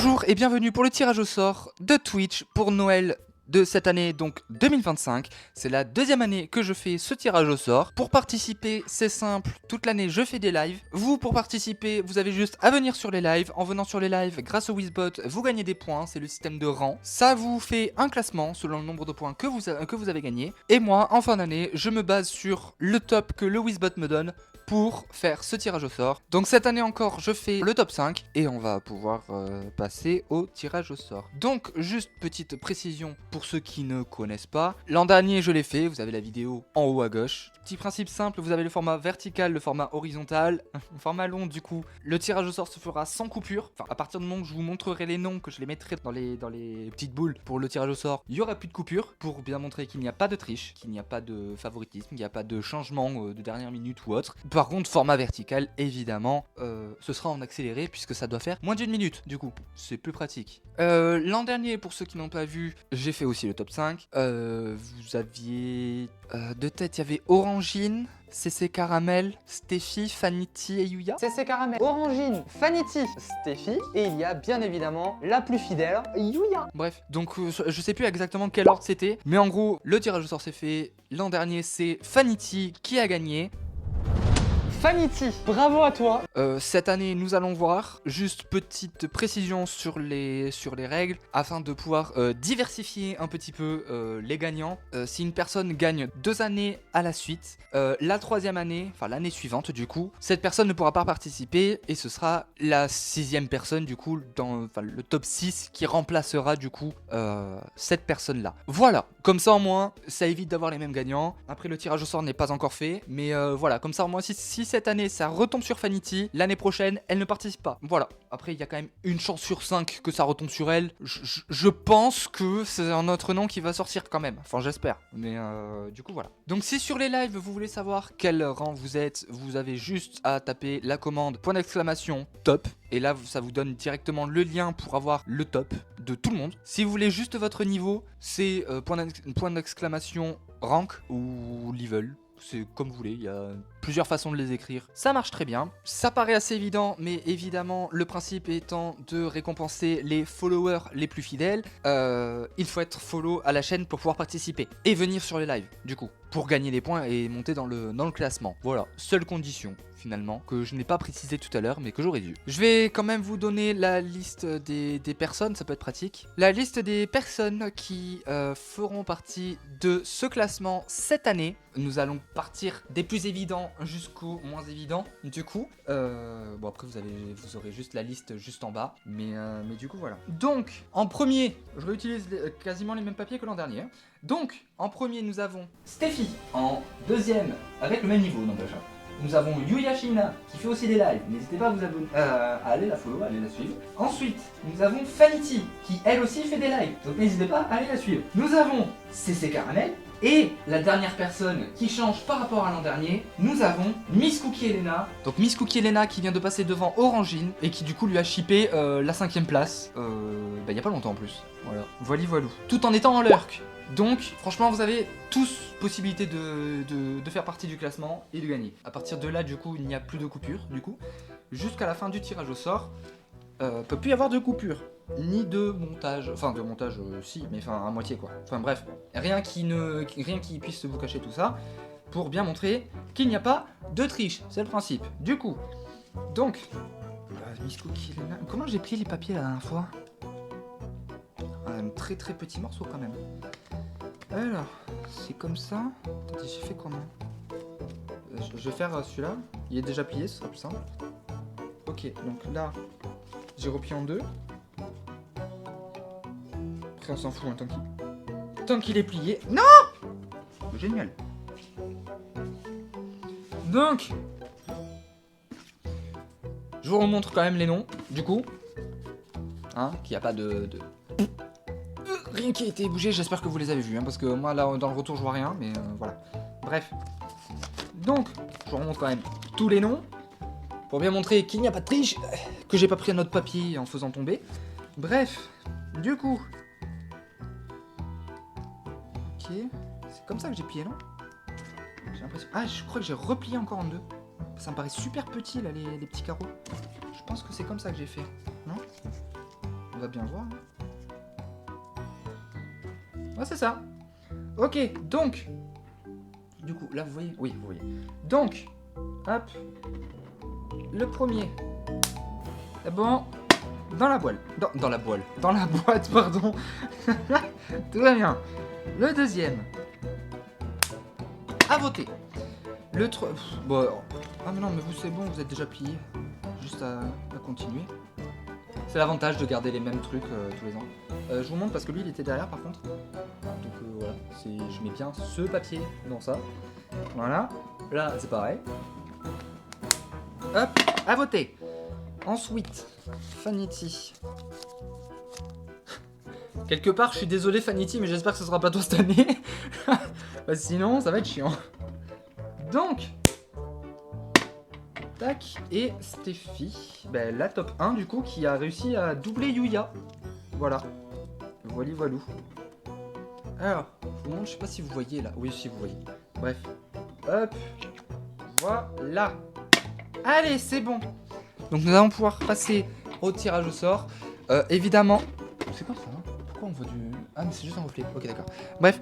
Bonjour et bienvenue pour le tirage au sort de Twitch pour Noël de cette année, donc 2025. C'est la deuxième année que je fais ce tirage au sort. Pour participer, c'est simple, toute l'année je fais des lives. Vous, pour participer, vous avez juste à venir sur les lives. En venant sur les lives, grâce au Wizbot, vous gagnez des points, c'est le système de rang. Ça vous fait un classement selon le nombre de points que vous avez gagné. Et moi, en fin d'année, je me base sur le top que le Wizbot me donne pour faire ce tirage au sort. Donc cette année encore, je fais le top 5 et on va pouvoir passer au tirage au sort. Donc juste petite précision pour ceux qui ne connaissent pas. L'an dernier, je l'ai fait, vous avez la vidéo en haut à gauche. Petit principe simple, vous avez le format vertical, le format horizontal, le format long du coup. Le tirage au sort se fera sans coupure. Enfin, à partir du moment où je vous montrerai les noms, que je les mettrai dans les petites boules pour le tirage au sort, il y aura plus de coupure pour bien montrer qu'il n'y a pas de triche, qu'il n'y a pas de favoritisme, qu'il n'y a pas de changement de dernière minute ou autre. Par contre, format vertical, évidemment, ce sera en accéléré puisque ça doit faire moins d'une minute du coup. C'est plus pratique. L'an dernier, pour ceux qui n'ont pas vu, j'ai fait aussi le top 5. Vous aviez de tête, il y avait Orangine, CC Caramel, Steffi, Fanity et Yuya. CC Caramel, Orangine, Fanity, Steffi, et il y a bien évidemment la plus fidèle, Yuya. Bref, donc je sais plus exactement quel ordre c'était, mais en gros, le tirage au sort s'est fait. L'an dernier, c'est Fanity qui a gagné. Fanity, bravo à toi. Cette année, nous allons voir. Juste petite précision sur les règles afin de pouvoir diversifier un petit peu les gagnants. Si une personne gagne 2 années à la suite, la troisième année, enfin l'année suivante du coup, cette personne ne pourra pas participer et ce sera la 6ème personne du coup dans le top 6 qui remplacera du coup cette personne-là. Voilà, comme ça au moins, ça évite d'avoir les mêmes gagnants. Après, le tirage au sort n'est pas encore fait, mais voilà, comme ça au moins si cette année ça retombe sur Fanity, l'année prochaine elle ne participe pas. Voilà, après il y a quand même une chance sur 5 que ça retombe sur elle. Je pense que c'est un autre nom qui va sortir quand même, enfin j'espère, mais du coup voilà. Donc si sur les lives vous voulez savoir quel rang vous êtes, vous avez juste à taper la commande .! Top, et là ça vous donne directement le lien pour avoir le top de tout le monde. Si vous voulez juste votre niveau, c'est .! Rank ou level. C'est comme vous voulez, il y a plusieurs façons de les écrire. Ça marche très bien. Ça paraît assez évident, mais évidemment, le principe étant de récompenser les followers les plus fidèles, il faut être follow à la chaîne pour pouvoir participer. Et venir sur les lives, du coup, pour gagner des points et monter dans le classement. Voilà, seule condition, finalement, que je n'ai pas précisé tout à l'heure, mais que j'aurais dû. Je vais quand même vous donner la liste des personnes, ça peut être pratique. La liste des personnes qui feront partie de ce classement cette année. Nous allons partir des plus évidents jusqu'aux moins évidents. Du coup, bon après vous aurez juste la liste juste en bas, mais du coup voilà. Donc en premier, je réutilise quasiment les mêmes papiers que l'an dernier. Donc en premier nous avons Steffi. En deuxième, avec le même niveau n'empêche. Nous avons Yuya Shina qui fait aussi des lives. N'hésitez pas à vous abonner, à aller la follow, à aller la suivre. Ensuite, nous avons Fanity qui elle aussi fait des lives. Donc n'hésitez pas à aller la suivre. Nous avons CC Caramel. Et la dernière personne qui change par rapport à l'an dernier, nous avons Miss Cookie Elena. Donc Miss Cookie Elena qui vient de passer devant Orangine et qui du coup lui a shippé la 5ème place. Il y a pas longtemps en plus. Voilà. Voilou. Tout en étant en lurk. Donc franchement vous avez tous possibilité de faire partie du classement et de gagner. À partir de là du coup il n'y a plus de coupure du coup. Jusqu'à la fin du tirage au sort, peut plus y avoir de coupure. Ni de montage, enfin de montage si, mais enfin à moitié quoi. Enfin bref, rien qui puisse vous cacher tout ça, pour bien montrer qu'il n'y a pas de triche, c'est le principe. Du coup, donc, Miss Cookie, comment j'ai plié les papiers la dernière fois? Un très très petit morceau quand même. Alors, c'est comme ça. Attendez, j'ai fait comment? Je vais faire celui-là, il est déjà plié, ce sera plus simple. Ok, donc là, j'ai replié en deux. Après on s'en fout, hein, tant qu'il est plié. Non! Génial. Donc, je vous remontre quand même les noms, du coup. Hein, qu'il n'y a pas de... Rien qui a été bougé, j'espère que vous les avez vus, hein, parce que moi là dans le retour je vois rien, mais voilà. Bref. Donc, je vous remontre quand même tous les noms, pour bien montrer qu'il n'y a pas de triche, que j'ai pas pris un autre papier en faisant tomber. Bref, du coup... Ok, c'est comme ça que j'ai plié, non? J'ai l'impression... Ah, je crois que j'ai replié encore en deux. Ça me paraît super petit, là, les petits carreaux. Je pense que c'est comme ça que j'ai fait, non? va bien voir. Ouais, c'est ça. Ok, donc. Du coup, là, vous voyez? Oui, vous voyez. Donc, hop. Le premier. C'est bon. Dans la boîte. Dans la boîte. Dans la boîte, pardon. Tout va bien. Le deuxième. À voter. Le 3. Bon. Ah, mais non, mais vous, c'est bon, vous êtes déjà plié. Juste à continuer. C'est l'avantage de garder les mêmes trucs tous les ans. Je vous montre parce que lui, il était derrière par contre. Donc voilà, je mets bien ce papier dans ça. Voilà. Là, c'est pareil. Hop, à voter. Ensuite, Fanity. Quelque part, je suis désolé Fanity, mais j'espère que ce sera pas toi cette année. Parce que sinon, ça va être chiant. Donc, tac, et Steffi, ben, la top 1 du coup, qui a réussi à doubler Yuya. Voilà. Voili voilou. Alors, je vous montre, je sais pas si vous voyez là. Oui, si vous voyez. Bref. Hop. Voilà. Allez, c'est bon. Donc nous allons pouvoir passer au tirage au sort. Évidemment. C'est quoi ça? Pourquoi on voit du. Ah, mais c'est juste un reflet. Ok, d'accord. Bref.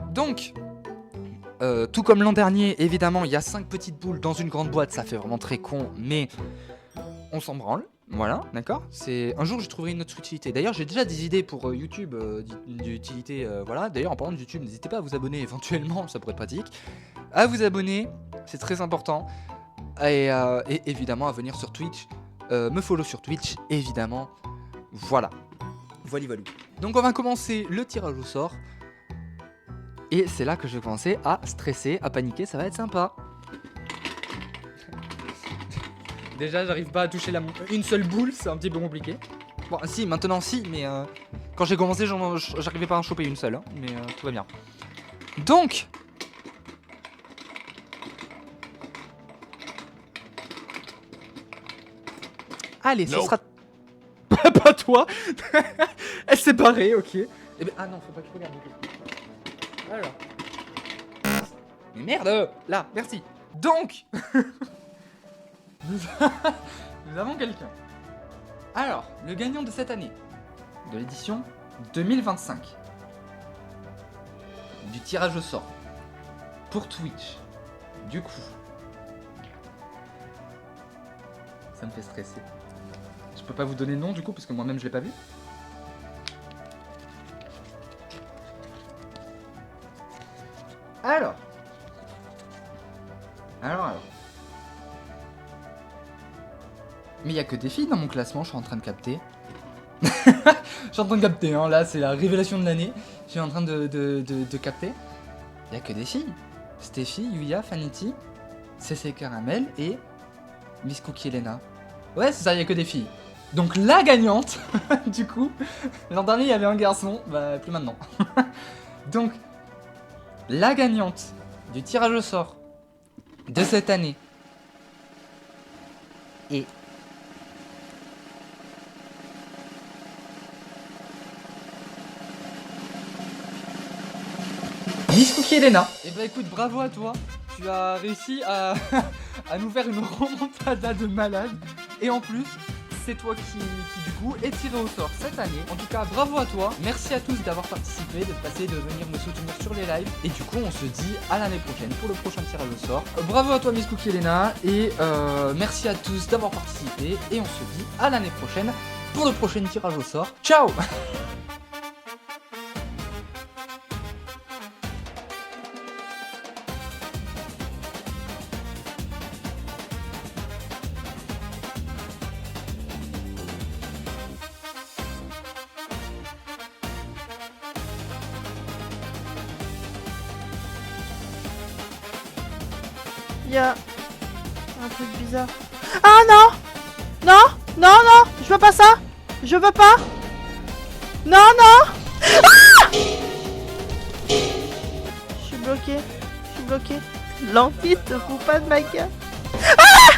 Donc. Tout comme l'an dernier, évidemment, il y a 5 petites boules dans une grande boîte. Ça fait vraiment très con, mais on s'en branle. Voilà, d'accord. C'est un jour je trouverai une autre utilité. D'ailleurs, j'ai déjà des idées pour YouTube d'utilité. Voilà. D'ailleurs, en parlant de YouTube, n'hésitez pas à vous abonner éventuellement, ça pourrait être pratique. À vous abonner, c'est très important. Et évidemment à venir sur Twitch, me follow sur Twitch, évidemment. Voilà. Voilà. Donc on va commencer le tirage au sort. Et c'est là que je vais commencer à stresser, à paniquer, ça va être sympa. Déjà, j'arrive pas à toucher une seule boule, c'est un petit peu compliqué. Bon, si, maintenant si, mais quand j'ai commencé, j'arrivais pas à en choper une seule, hein, mais tout va bien. Donc, allez, ce sera pas toi. Elle s'est barrée, ok. Eh ben, ah non, faut pas que je regarde. Alors. Mais merde, là, merci. Donc, nous avons quelqu'un. Alors, le gagnant de cette année, de l'édition 2025, du tirage au sort, pour Twitch, du coup, ça me fait stresser. Je peux pas vous donner le nom du coup, parce que moi-même je l'ai pas vu. Alors. Mais il y a que des filles dans mon classement, je suis en train de capter. Je suis en train de capter, hein, là c'est la révélation de l'année. Je suis en train de capter. Il y a que des filles. Steffi, Yuya, Fanity, CC Caramel et Miss Cookie Elena. Ouais, c'est ça, il y a que des filles. Donc la gagnante, du coup, l'an dernier il y avait un garçon, bah plus maintenant. Donc, la gagnante du tirage au sort de cette année est Miss Cookie Elena. Et bah écoute, bravo à toi. Tu as réussi à nous faire une remontada de malade. Et en plus, c'est toi qui du coup est tiré au sort cette année. En tout cas, bravo à toi. Merci à tous d'avoir participé, d'être passé, de venir me soutenir sur les lives. Et du coup, on se dit à l'année prochaine pour le prochain tirage au sort. Bravo à toi, Miss Cookie Elena. Et merci à tous d'avoir participé. Et on se dit à l'année prochaine pour le prochain tirage au sort. Ciao. Il y a un truc bizarre. Ah non! Non! Non, non! Je veux pas ça! Je veux pas! Non, non! Ah! Je suis bloqué. Je suis bloqué. L'envie te fout pas de ma gueule. Ah!